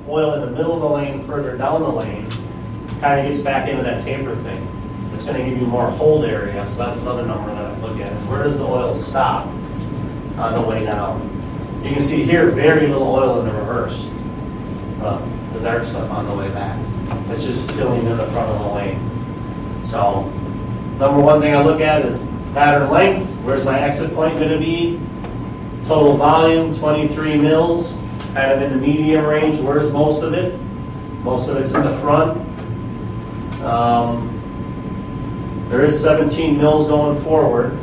oil in the middle of the lane, further down the lane, kind of gets back into that taper thing. It's going to give you more hold area, so that's another number that I look at, is where does the oil stop on the way down? You can see here, very little oil in the reverse. The dark stuff on the way back. It's just filling in the front of the lane. So, number one thing I look at is pattern length. Where's my exit point going to be? Total volume, 23 mils, kind of in the medium range. Where's most of it? Most of it's in the front. There is 17 mils going forward,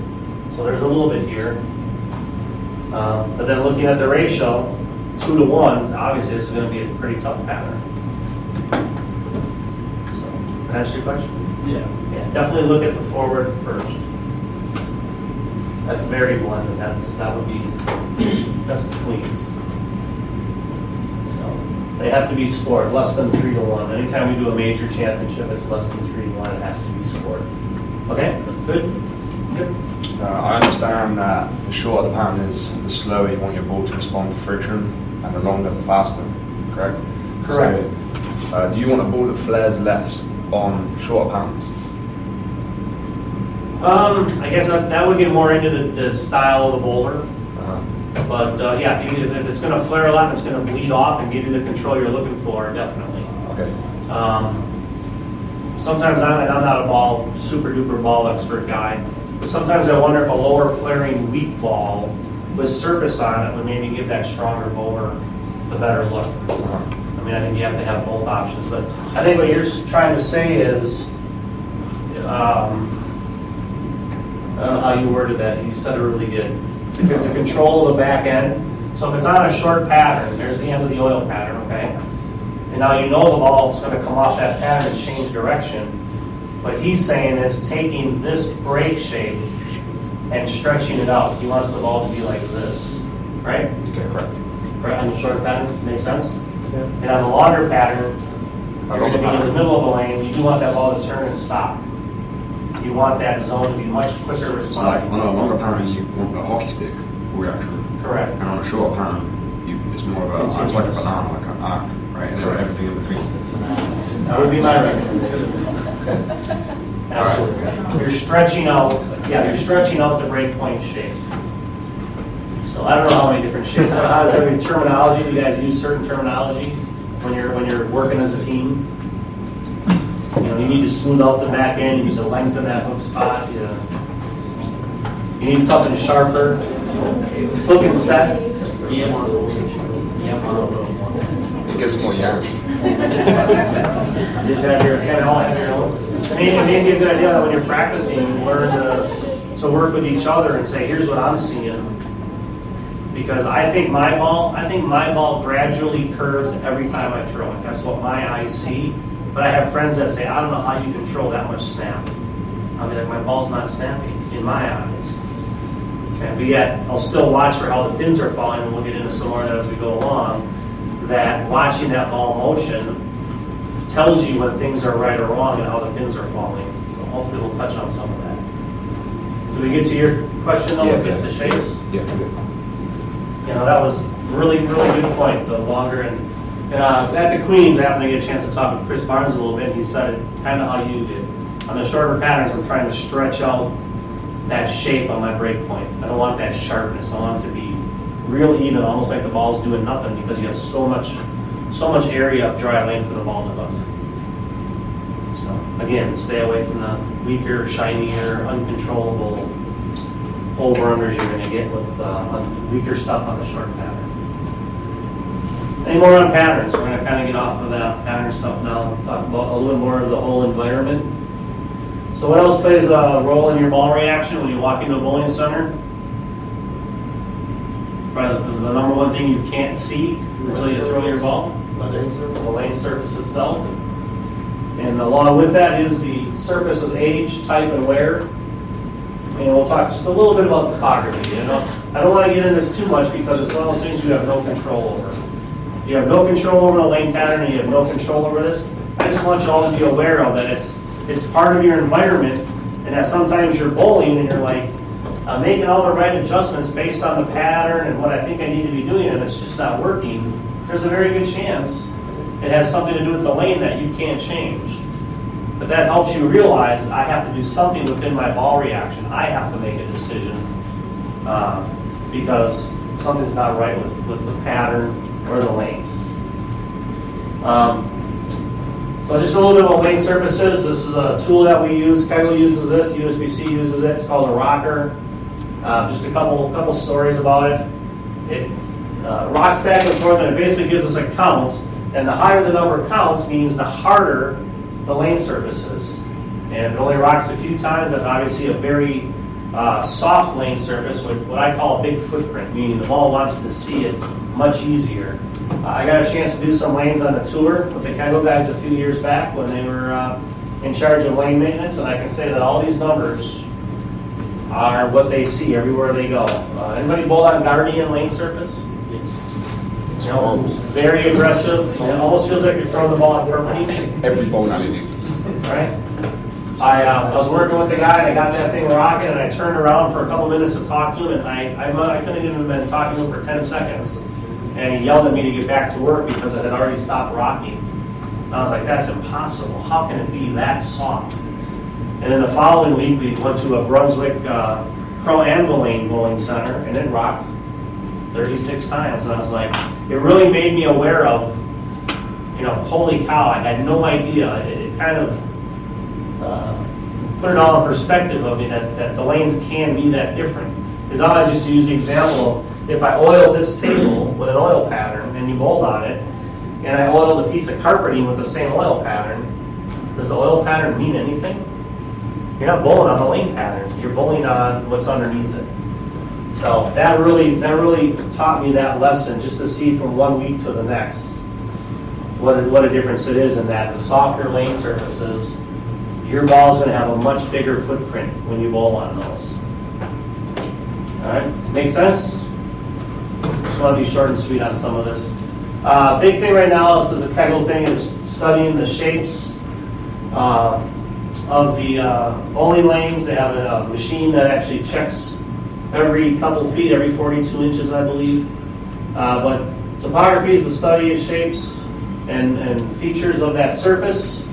so there's a little bit here. But then looking at the ratio, 2 to 1, obviously this is going to be a pretty tough pattern. So, can I ask you a question? Yeah. Yeah, definitely look at the forward first. That's very blended. That would be that's the queens. So they have to be scored less than 3 to 1. Anytime we do a major championship, it's less than 3 to 1. It has to be scored. Okay, good. Good. I understand that the shorter the pattern is, the slower you want your ball to respond to friction, and the longer the faster. Correct. Correct. So, do you want a ball that flares less on shorter patterns? I guess that would get more into the style of the bowler. But yeah, if it's going to flare a lot and it's going to bleed off and give you the control you're looking for, definitely. Okay. Sometimes I'm not a super duper ball expert guy, but sometimes I wonder if a lower flaring weak ball with surface on it would maybe give that stronger bowler the better look. I mean, I think you have to have both options, but I think what you're trying to say is, I don't know how you worded that. You said it really good. The control of the back end. So if it's on a short pattern, there's the end of the oil pattern, okay? And now you know the ball is going to come off that pattern and change direction. What he's saying is taking this break shape and stretching it out. He wants the ball to be like this, right? Okay, correct. Right on the short pattern, makes sense? Yeah. And on the longer pattern, you're going to be in the middle of the lane. You do want that ball to turn and stop. You want that zone to be much quicker So responding. like on a longer pattern, you want a hockey stick reaction. Correct. And on a shorter pattern, it's more of a, it's like a banana, like an arc, right? And then everything in between. That would be my recommendation. Absolutely. Right. You're stretching out, you're stretching out the breakpoint shape. So I don't know how many different shapes. How is there any terminology? Do you guys use certain terminology when you're working as a team? You know, you need to smooth out the back end, you use the length of that hook spot. You need something sharper. Hook and set. Get some more yarn. You just have your, kind of all have your own. I mean, it may be a good idea that when you're practicing, you learn to work with each other and say, here's what I'm seeing. Because I think my ball gradually curves every time I throw it. That's what my eyes see. But I have friends that say, I don't know how you control that much snap. I'll be like, my ball's not snappy in my eyes. Okay, but yet, I'll still watch for how the pins are falling, and we'll get into some more of that as we go along. That watching that ball motion tells you when things are right or wrong and how the pins are falling. So hopefully we'll touch on some of that. Did we get to your question though, with the shapes? Yeah. You know, that was really, really good point, the longer and at the Queens, I happened to get a chance to talk with Chris Barnes a little bit, and he said it kind of how you did. On the shorter patterns, I'm trying to stretch out that shape on my break point. I don't want that sharpness. I want it to be real even, almost like the ball's doing nothing, because you have so much area up dry lane for the ball to hook. So again, stay away from the weaker, shinier, uncontrollable over-unders you're going to get with weaker stuff on the short pattern. Any more on patterns? We're going to kind of get off of that pattern stuff now and talk about a little more of the whole environment. So what else plays a role in your ball reaction when you walk into a bowling center? Probably the number one thing you can't see until you throw your ball. The lane surface itself. And along with that is the surface's age, type, and wear. And we'll talk just a little bit about topography. You know, I don't want to get into this too much because it's one of those things you have no control over. You have no control over the lane pattern and you have no control over this. I just want you all to be aware of that it's part of your environment, and that sometimes you're bowling and you're like making all the right adjustments based on the pattern and what I think I need to be doing, and it's just not working. there's a very good chance it has something to do with the lane that you can't change. But that helps you realize I have to do something within my ball reaction. I have to make a decision because something's not right with the pattern or the lanes. So just a little bit about lane surfaces. This is a tool that we use. Kegel uses this. USBC uses it. It's called a rocker. Just a couple stories about it. It rocks back and forth, and it basically gives us a count. And the higher the number counts means the harder the lane surface is. And if it only rocks a few times, that's obviously a very soft lane surface with what I call a big footprint, meaning the ball wants to see it much easier. I got a chance to do some lanes on the tour with the Kegel guys a few years back when they were in charge of lane maintenance, and I can say that all these numbers are what they see everywhere they go. Anybody bowl on Guardian lane surface? Yes. You know, very aggressive. It almost feels like you're throwing the ball on purpose. Every ball I did. Right? I was working with the guy, and I got that thing rocking, and I turned around for a couple minutes to talk to him, and I couldn't even have been talking to him for 10 seconds. And he yelled at me to get back to work because it had already stopped rocking. And I was like, that's impossible. How can it be that soft? And then the following week, we went to a Brunswick Pro-Anvil Lane bowling center, and it rocked 36 times. And I was like, it really made me aware of, holy cow, I had no idea. It kind of put it all in perspective of me that the lanes can be that different. Because I always used to use the example of, if I oiled this table with an oil pattern and you bowled on it, and I oiled a piece of carpeting with the same oil pattern, does the oil pattern mean anything? You're not bowling on the lane pattern. You're bowling on what's underneath it. So that really taught me that lesson, just to see from one week to the next what a difference it is in that. The softer lane surfaces, your ball's going to have a much bigger footprint when you bowl on those. All right, make sense? Just want to be short and sweet on some of this. Big thing right now, this is a Kegel thing, is studying the shapes of the bowling lanes. They have a machine that actually checks every couple feet, every 42 inches, I believe. But topography is the study of shapes and features of that surface.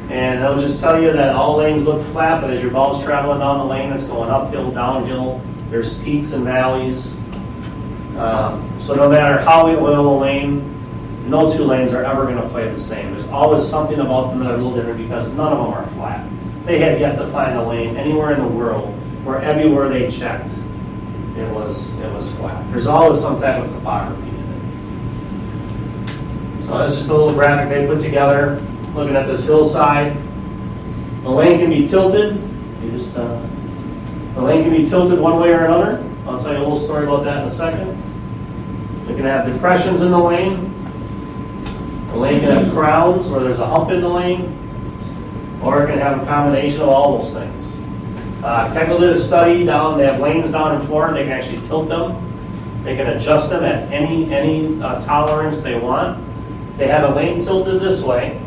And they'll just tell you that all lanes look flat, but as your ball's traveling down the lane, it's going uphill, downhill. There's peaks and valleys. So no matter how we oil a lane, no two lanes are ever going to play the same. There's always something about them that are a little different because none of them are flat. They had yet to find a lane anywhere in the world where everywhere they checked, it was flat. There's always some type of topography in it. So that's just a little graphic they put together, looking at this hillside. The lane can be tilted. The lane can be tilted one way or another. I'll tell you a little story about that in a second. You can have depressions in the lane. The lane can have crowns where there's a hump in the lane, or it can have a combination of all those things. Kegel did a study down. They have lanes down in Florida. They can actually tilt them. They can adjust them at any tolerance they want. They have a lane tilted this way,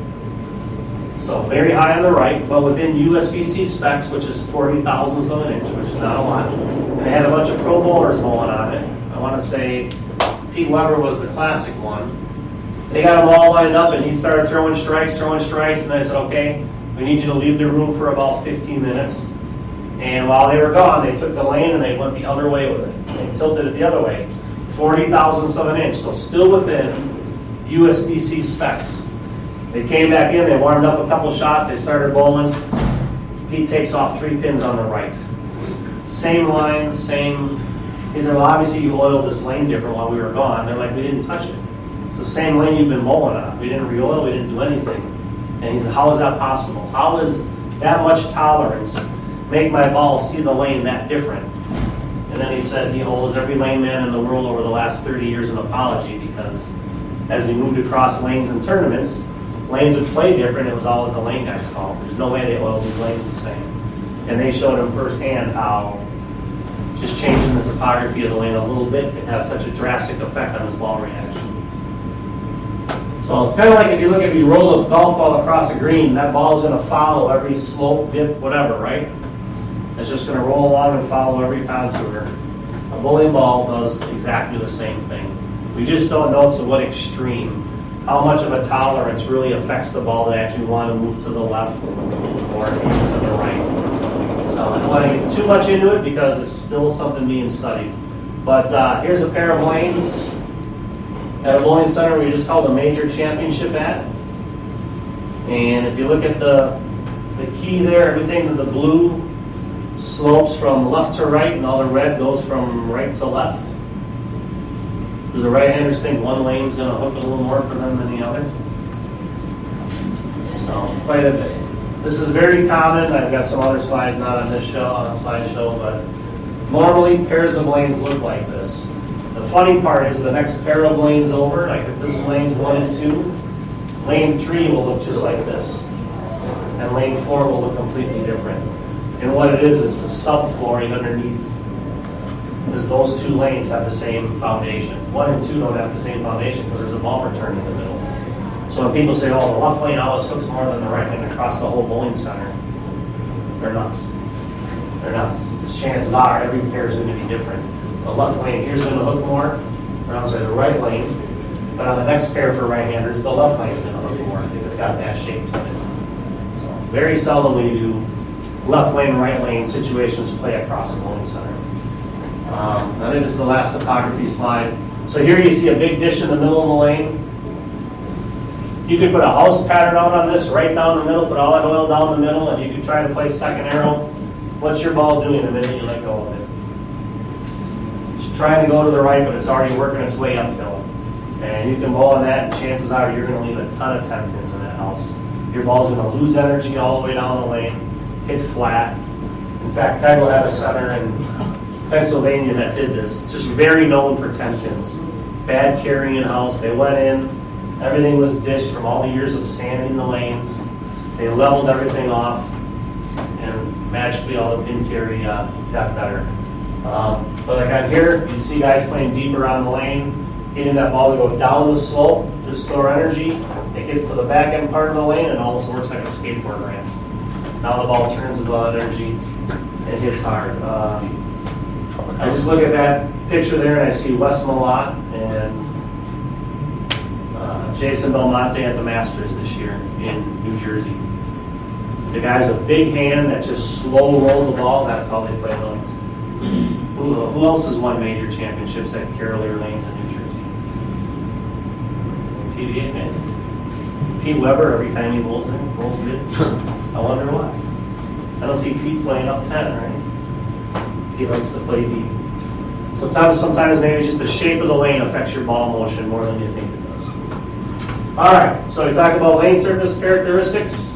so very high on the right, but within USBC specs, which is 40 thousandths of an inch, which is not a lot. And they had a bunch of pro bowlers bowling on it. I want to say Pete Weber was the classic one. They got them all lined up, and he started throwing strikes, and I said, okay, we need you to leave the room for about 15 minutes. And while they were gone, they took the lane and they went the other way with it. They tilted it the other way, 40 thousandths of an inch, so still within USBC specs. They came back in, they warmed up a couple shots, they started bowling. Pete takes off 3 pins on the right. Same line, same. He said, well, obviously you oiled this lane different while we were gone. They're like, we didn't touch it. It's the same lane you've been bowling on. We didn't re-oil, we didn't do anything. And he said, how is that possible? How is that much tolerance make my ball see the lane that different? And then he said he owes every lane man in the world over the last 30 years an apology, because as he moved across lanes in tournaments, lanes would play different. It was always the lane guy's fault. There's no way they oiled these lanes the same. And they showed him firsthand how just changing the topography of the lane a little bit can have such a drastic effect on his ball reaction. So it's kind of like if you roll a golf ball across a green, that ball's going to follow every slope, dip, whatever, right? It's just going to roll along and follow every contour. A bowling ball does exactly the same thing. We just don't know to what extreme, how much of a tolerance really affects the ball to actually want to move to the left or to the right. So I don't want to get too much into it because it's still something being studied. But here's a pair of lanes at a bowling center we just held a major championship at. And if you look at the key there, everything in the blue slopes from left to right, and all the red goes from right to left. Do the right-handers think one lane's going to hook a little more for them than the other? So, quite a bit. This is very common. I've got some other slides, not on this show, on a slideshow, but normally pairs of lanes look like this. The funny part is the next pair of lanes over, like if this is lanes 1 and 2, lane 3 will look just like this. And lane 4 will look completely different. And what it is the subflooring underneath, because those 2 lanes have the same foundation. 1 and 2 don't have the same foundation because there's a ball return in the middle. So when people say, oh, the left lane always hooks more than the right lane across the whole bowling center, they're nuts. They're nuts. Because chances are every pair is going to be different. The left lane here's going to hook more, or I'm sorry, the right lane. But on the next pair for right-handers, the left lane is going to hook more if it's got that shape to it. So very seldom we do left lane, right lane situations play across the bowling center. I think this is the last topography slide. So here you see a big dish in the middle of the lane. You could put a house pattern out on this, right down the middle, put all that oil down the middle, and you could try to play second arrow. What's your ball doing the minute you let go of it? It's trying to go to the right, but it's already working its way uphill. And you can bowl on that, and chances are you're going to leave a ton of 10 pins in that house. Your ball's going to lose energy all the way down the lane, hit flat. In fact, Kegel had a center in Pennsylvania that did this, just very known for 10 pins. Bad carrying house. They went in, everything was dished from all the years of sanding the lanes. They leveled everything off, and magically all the pin carry got better. But like on here, you see guys playing deep around the lane, getting that ball to go down the slope to store energy. It gets to the back end part of the lane and almost works like a skateboard ramp. Now the ball turns with a lot of energy and hits hard. I just look at that picture there and I see Wes Malott and Jason Belmonte at the Masters this year in New Jersey. The guy's a big hand that just slow roll the ball. That's how they play lanes. Who else has won major championships at Carolier Lanes in New Jersey? PBA fans. Pete Weber, every time he bowls in, bowls good. I wonder why. I don't see Pete playing up 10, right? He likes to play deep. Sometimes maybe just the shape of the lane affects your ball motion more than you think it does. All right, so we talked about lane surface characteristics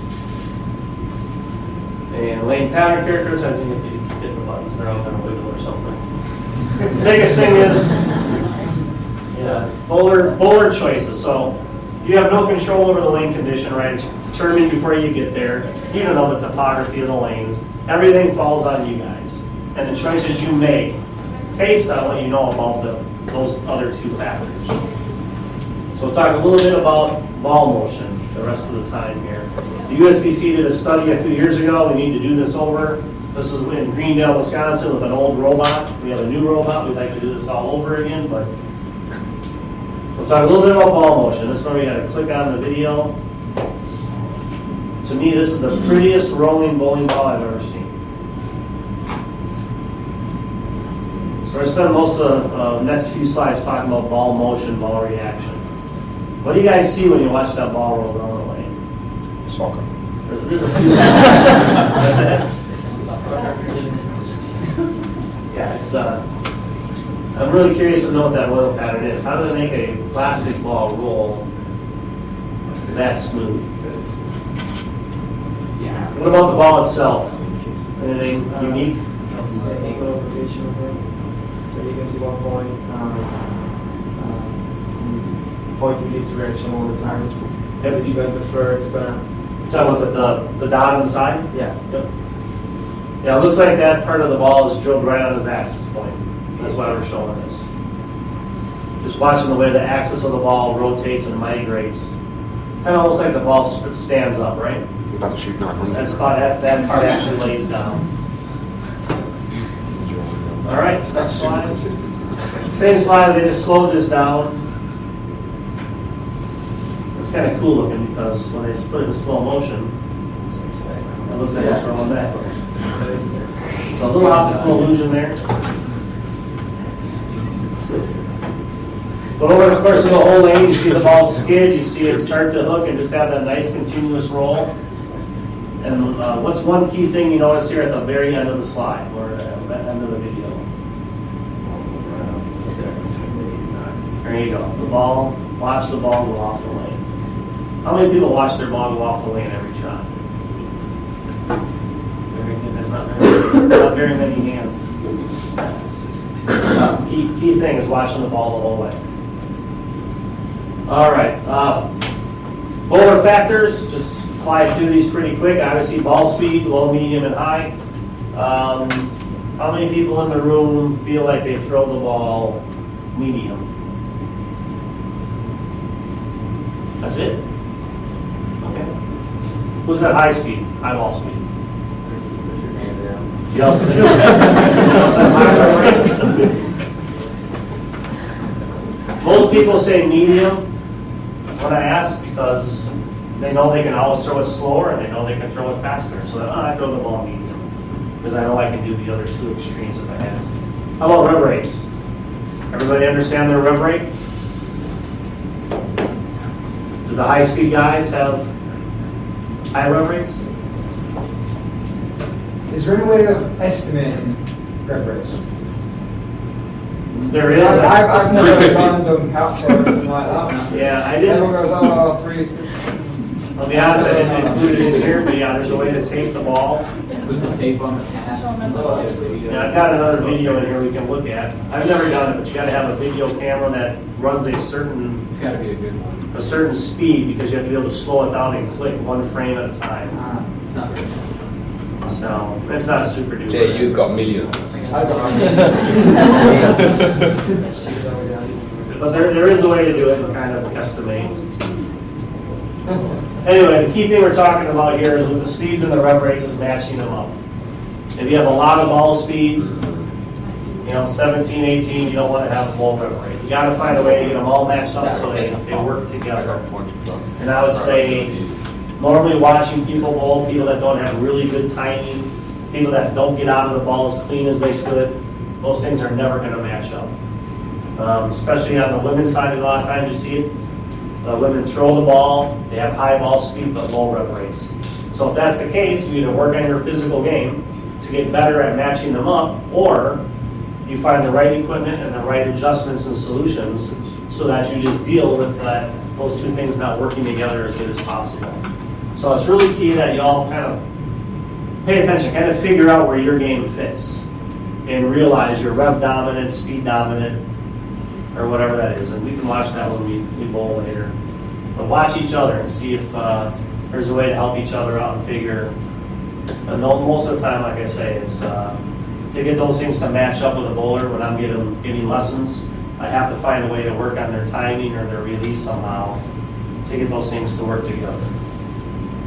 and lane pattern characteristics. I think you have to hit the buttons; they're all going to wiggle or something. The biggest thing is, bowler choices. So you have no control over the lane condition, right? It's determined before you get there. You don't know the topography of the lanes. Everything falls on you guys, and the choices you make based on what you know about those other 2 factors. So we'll talk a little bit about ball motion the rest of the time here. The USBC did a study a few years ago. We need to do this over. This was in Greendale, Wisconsin with an old robot. We have a new robot. We'd like to do this all over again, but we'll talk a little bit about ball motion. This one we got to click on the video. To me, this is the prettiest rolling bowling ball I've ever seen. So I spent most of the next few slides talking about ball motion, ball reaction. What do you guys see when you watch that ball roll down the lane? Soccer. There's a few. That's it. Yeah, it's. I'm really curious to know what that oil pattern is. How do they make a plastic ball roll that smooth? What about the ball itself? Anything unique? So you can see one point pointing this direction all the time. Yep. If you go to third, it's gonna. Talking about the dot on the side? Yeah. Yep. Yeah, it looks like that part of the ball is drilled right on his axis point. That's why we're showing this. Just watching the way the axis of the ball rotates and migrates. Kind of almost like the ball stands up, right? You're about to shoot 900. That's called, that part actually lays down. All right, next slide. Same slide, they just slowed this down. kind of cool looking because when they put it in slow motion, it looks like it's rolling backwards. So a little optical illusion there. But over the course of the whole lane, you see the ball skid, you see it start to hook and just have that nice continuous roll. And what's one key thing you notice here at the very end of the slide, or at the end of the video? There you go. The ball, watch the ball go off the lane. How many people watch their ball go off the lane every shot? Very good. That's not very many hands. Key thing is watching the ball the whole way. All right. Bowler factors, just fly through these pretty quick. Obviously, ball speed, low, medium, and high. How many people in the room feel like they throw the ball medium? That's it? Okay. Who's got high speed, high ball speed? You also have high rate? Most people say medium when I ask because they know they can always throw it slower and they know they can throw it faster. So I throw the ball medium because I know I can do the other two extremes if I had to. How about rev rates? Everybody understand their rev rate? Do the high-speed guys have high rev rates? Is there any way of estimating rev rates? There is. I've never done caps or anything like that. Yeah, I didn't. Everyone goes, oh, 3. I'll be honest, I didn't include it in here, but yeah, there's a way to tape the ball. Put the tape on the cap. Yeah, I've got another video in here we can look at. I've never done it, but you got to have a video camera that runs a certain It's got to be a good one. speed because you have to be able to slow it down and click one frame at a time. It's not very good. So it's not super duper. Jay, you've got medium. But there is a way to do it and kind of estimate. Anyway, the key thing we're talking about here is with the speeds and the rev rates is matching them up. If you have a lot of ball speed, 17, 18, you don't want to have a low rev rate. You got to find a way to get them all matched up so they work together. And I would say, normally watching people bowl, people that don't have really good timing, people that don't get out of the ball as clean as they could, those things are never going to match up. Especially on the women's side, a lot of times you see it. Women throw the ball, they have high ball speed but low rev rates. So if that's the case, you either work on your physical game to get better at matching them up, or you find the right equipment and the right adjustments and solutions so that you just deal with those two things not working together as good as possible. So it's really key that you all kind of pay attention, kind of figure out where your game fits and realize you're rev dominant, speed dominant, or whatever that is. And we can watch that when we bowl later. But watch each other and see if there's a way to help each other out and figure. And most of the time, like I say, it's to get those things to match up with a bowler. When I'm getting lessons, I have to find a way to work on their timing or their release somehow to get those things to work together.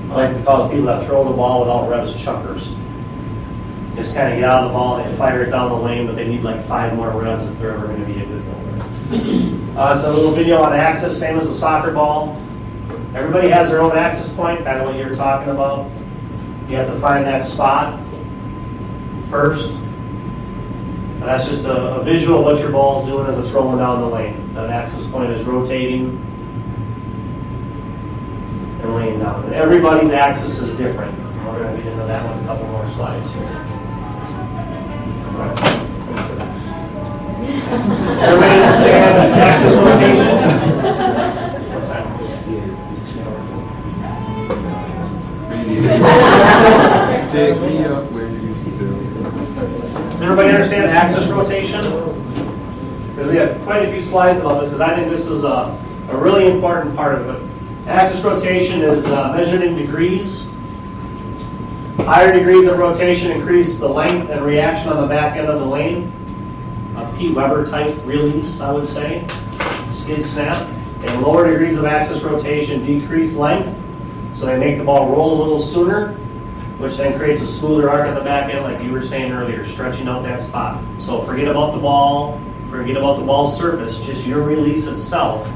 I like to call the people that throw the ball without revs chuckers. Just kind of get out of the ball and fire it down the lane, but they need like 5 more revs if they're ever going to be a good bowler. So a little video on axis, same as the soccer ball. Everybody has their own axis point, kind of what you were talking about. You have to find that spot first. And that's just a visual of what your ball is doing as it's rolling down the lane. That axis point is rotating and laying down. And everybody's axis is different. We're going to get into that one a couple more slides here. Everybody understand axis rotation? What's that? Take me up where you feel. Does everybody understand axis rotation? Because we have quite a few slides about this, because I think this is a really important part of it. Axis rotation is measured in degrees. Higher degrees of rotation increase the length and reaction on the back end of the lane. A P. Weber type release, I would say, skid snap. And lower degrees of axis rotation decrease length, so they make the ball roll a little sooner, which then creates a smoother arc on the back end, like you were saying earlier, stretching out that spot. So forget about the ball, forget about the ball's surface, just your release itself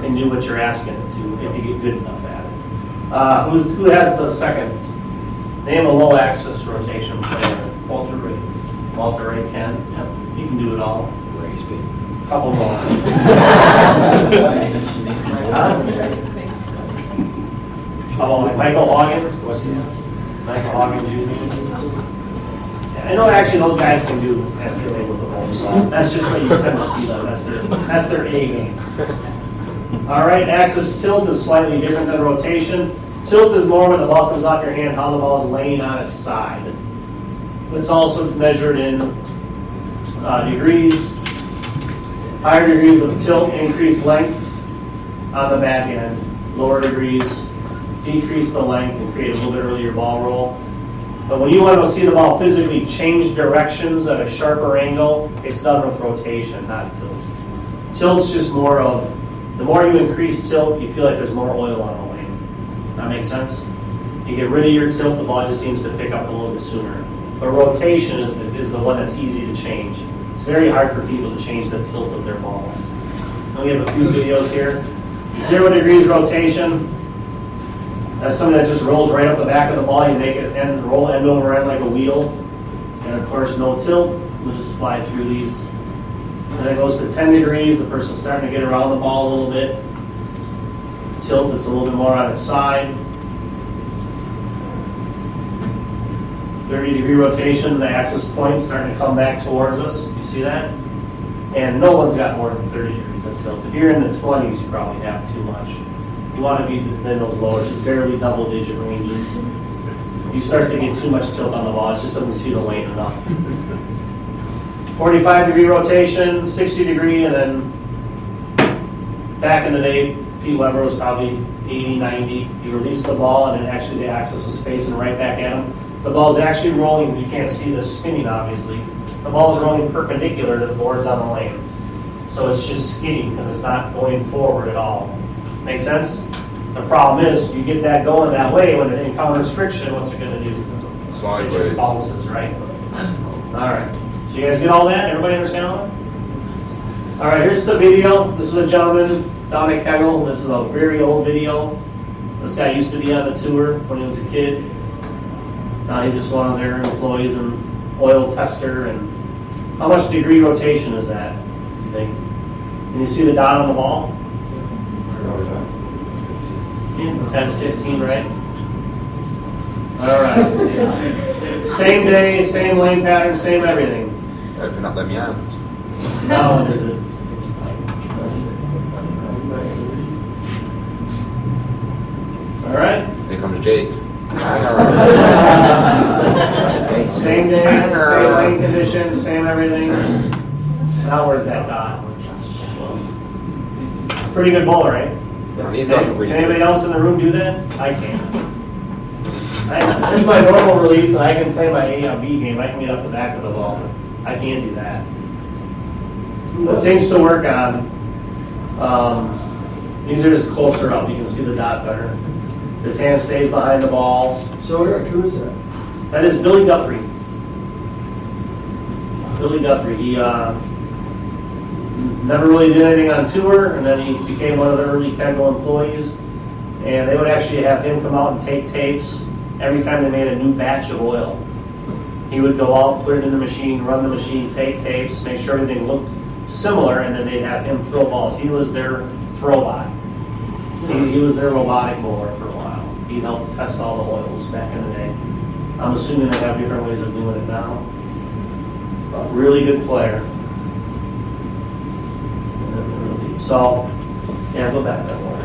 can do what you're asking it to if you get good enough at it. Who has the second? Name a low axis rotation player. Walter Ray. Walter Ray, Ken. Yep, you can do it all. Couple more. Oh, Michael Hoggins? Michael Hoggins Jr. Yeah, I know actually those guys can do everything with the ball, so that's just what you tend to see them. That's their A game. All right, axis tilt is slightly different than rotation. Tilt is more when the ball comes off your hand, how the ball is laying on its side. It's also measured in degrees. Higher degrees of tilt increase length on the back end. Lower degrees decrease the length and create a little bit earlier ball roll. But when you want to see the ball physically change directions at a sharper angle, it's done with rotation, not tilt. Tilt's just more of, the more you increase tilt, you feel like there's more oil on the lane. That makes sense? You get rid of your tilt, the ball just seems to pick up a little bit sooner. But rotation is the one that's easy to change. It's very hard for people to change the tilt of their ball. We have a few videos here. 0 degrees rotation. That's something that just rolls right up the back of the ball. You make it roll end over end like a wheel. And of course, no tilt. We'll just fly through these. And then it goes to 10 degrees. The person's starting to get around the ball a little bit. Tilt, it's a little bit more on its side. 30-degree rotation, the axis point starting to come back towards us. You see that? And no one's got more than 30 degrees of tilt. If you're in the 20s, you probably have too much. You want to be in those lower, just barely double-digit ranges. You start to get too much tilt on the ball, it just doesn't see the lane enough. 45-degree rotation, 60-degree, and then back in the day, Pete Weber was probably 80, 90. You release the ball, and then actually the axis was facing right back at him. The ball's actually rolling, you can't see the spinning, obviously. The ball is rolling perpendicular to the boards on the lane. So it's just skidding because it's not going forward at all. Make sense? The problem is, you get that going that way, when it encounters friction, what's it going to do? It just bounces, right? All right. So you guys get all that? Everybody understand all that? All right, here's the video. This is a gentleman, Dominic Kegel. This is a very old video. This guy used to be on the tour when he was a kid. Now he's just one of their employees and oil tester. And how much degree rotation is that, you think? Can you see the dot on the ball? 10 to 15, right? All right. Same day, same lane pattern, same everything. Open up them yams. Now what is it? All right. Here comes Jake. Same day, same lane condition, same everything. Now where's that dot? Pretty good bowler, right? These guys are Can really anybody good. else in the room do that? I can't. This is my normal release, and I can play my A on B game. I can get up the back of the ball, but I can't do that. The things to work on. These are just closer up. You can see the dot better. His hand stays behind the ball. So Eric, who is that? That is Billy Guthrie. Billy Guthrie. He never really did anything on tour, and then he became one of the early Kegel employees. And they would actually have him come out and take tapes every time they made a new batch of oil. He would go out, put it in the machine, run the machine, take tapes, make sure everything looked similar, and then they'd have him throw balls. He was their throwbot. He was their robotic bowler for a while. He helped test all the oils back in the day. I'm assuming they have different ways of doing it now. But really good player. So, yeah, go back that way.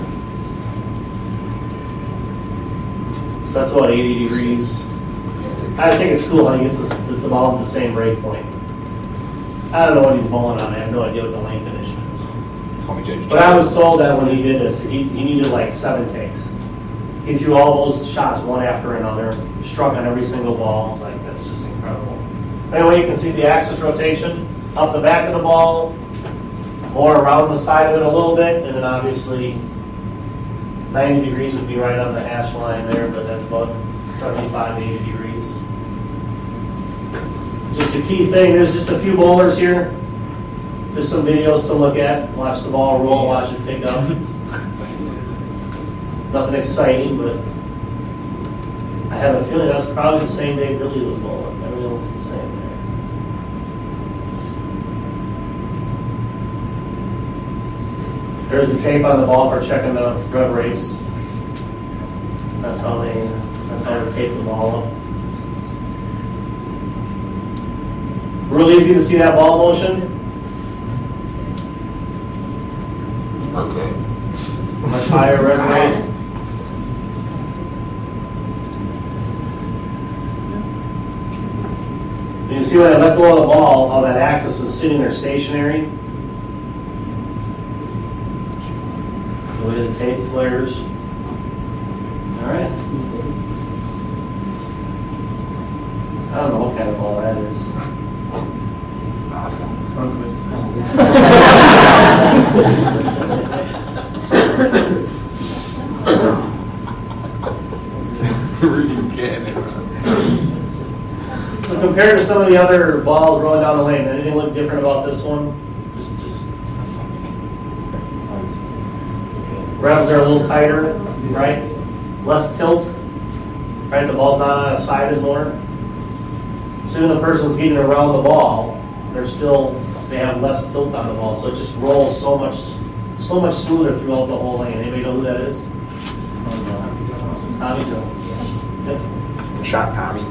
So that's about 80 degrees. I just think it's cool how he gets the ball at the same break point. I don't know what he's bowling on. I have no idea what the lane condition is. Tommy James. But I was told that when he did this, he needed like 7 takes. He threw all those shots one after another, struck on every single ball. It's like, that's just incredible. Anyway, you can see the axis rotation up the back of the ball, more around the side of it a little bit, and then obviously 90 degrees would be right on the hash line there, but that's about 75, 80 degrees. Just a key thing, there's just a few bowlers here. There's some videos to look at. Watch the ball roll, watch it take up. Nothing exciting, but I have a feeling that's probably the same day Billy was bowling. Everything looks the same there. There's the tape on the ball for checking the rev rates. That's how they tape the ball up. Real easy to see that ball motion. Okay. Much higher rev rate. And you see when I let go of the ball, how that axis is sitting there stationary. The way the tape flares. All right. I don't know what kind of ball that is. Really getting it, man. So compared to some of the other balls rolling down the lane, anything look different about this one? Just revs are a little tighter, right? Less tilt, right? The ball's not on a side as more. So even the person's getting around the ball, they have less tilt on the ball, so it just rolls so much smoother throughout the whole lane. Anybody know who that is? Tommy Joe. Yep. Shot Tommy.